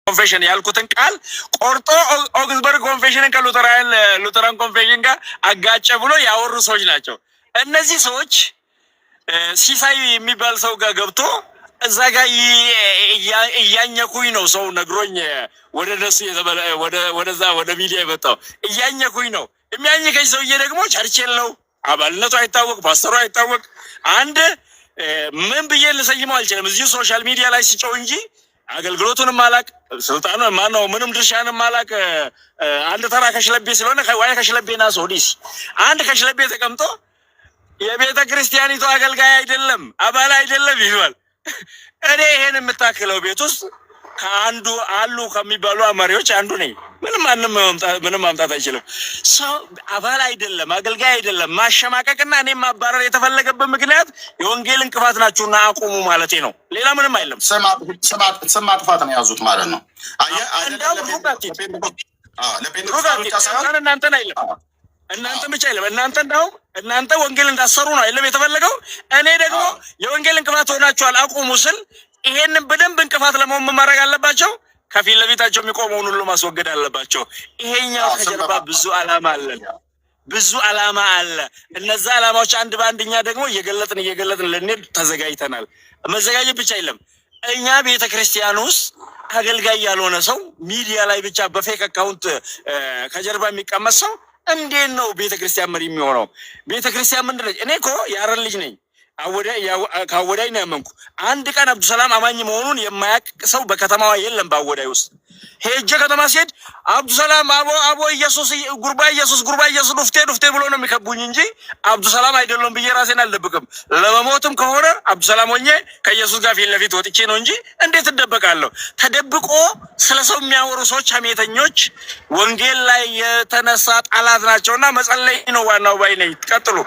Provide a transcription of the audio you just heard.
ኮንፌሽን ያልኩትን ቃል ቆርጦ ኦግስበርግ ኮንፌሽንን ከሉተራን ኮንፌሽን ጋር አጋጨ ብሎ ያወሩ ሰዎች ናቸው። እነዚህ ሰዎች ሲሳይ የሚባል ሰው ጋር ገብቶ እዛ ጋር እያኘኩኝ ነው ሰው ነግሮኝ ወደ እነሱ ወደዛ ወደ ሚዲያ የመጣው እያኘኩኝ ነው። የሚያኘከኝ ሰውዬ ደግሞ ቸርችል ነው፣ አባልነቱ አይታወቅ፣ ፓስተሩ አይታወቅ። አንድ ምን ብዬ ልሰይመው አልችልም። እዚሁ ሶሻል ሚዲያ ላይ ሲጮው እንጂ አገልግሎቱንም ማላቅ ስልጣኑ ማነው ምንም ድርሻንም ማላቅ አንድ ተራ ከሽለቤ ስለሆነ ወይ ከሽለቤና ሶዲስ አንድ ከሽለቤ ተቀምጦ የቤተ ክርስቲያኒቱ አገልጋይ አይደለም አባል አይደለም ይሏል። እኔ ይሄን የምታክለው ቤት ውስጥ ከአንዱ አሉ ከሚባሉ አማሪዎች አንዱ ነኝ። ምንም ማምጣት አይችልም። ሰው አባል አይደለም አገልጋይ አይደለም ማሸማቀቅና እኔም ማባረር የተፈለገበት ምክንያት የወንጌል እንቅፋት ናችሁና አቁሙ ማለቴ ነው። ሌላ ምንም አይደለም። ስም ማጥፋት ነው ያዙት ማለት ነው። እናንተን አይለም እናንተ ብቻ አይለም እናንተ ወንጌል እንዳሰሩ ነው አይለም የተፈለገው። እኔ ደግሞ የወንጌል እንቅፋት ሆናችኋል አቁሙ ስል ይሄንን በደንብ እንቅፋት ለመሆን ማድረግ አለባቸው። ከፊት ለፊታቸው የሚቆመውን ሁሉ ማስወገድ አለባቸው። ይሄኛው ከጀርባ ብዙ ዓላማ አለ። እነዛ ዓላማዎች አንድ በአንድኛ ደግሞ እየገለጥን ልንሄድ ተዘጋጅተናል። መዘጋጀት ብቻ አይደለም። እኛ ቤተ ክርስቲያን ውስጥ አገልጋይ ያልሆነ ሰው ሚዲያ ላይ ብቻ በፌክ አካውንት ከጀርባ የሚቀመጥ ሰው እንዴት ነው ቤተ ክርስቲያን መሪ የሚሆነው? ቤተ ክርስቲያን ምንድን ነች? እኔ እኮ የአረን ልጅ ነኝ። ከአወዳይ ነው ያመንኩ። አንድ ቀን አብዱሰላም አማኝ መሆኑን የማያውቅ ሰው በከተማዋ የለም። በአወዳይ ውስጥ ሄጄ ከተማ ሲሄድ አብዱሰላም አቦ ኢየሱስ ጉርባ ኢየሱስ ዱፍቴ ብሎ ነው የሚከቡኝ እንጂ አብዱሰላም አይደለም ብዬ ራሴን አልደብቅም። ለመሞትም ከሆነ አብዱሰላም ሆኜ ከኢየሱስ ጋር ፊት ለፊት ወጥቼ ነው እንጂ እንዴት እደበቃለሁ? ተደብቆ ስለ ሰው የሚያወሩ ሰዎች ሐሜተኞች፣ ወንጌል ላይ የተነሳ ጠላት ናቸውና መጸለይ ነው ዋናው ባይ ነኝ። ቀጥሉ።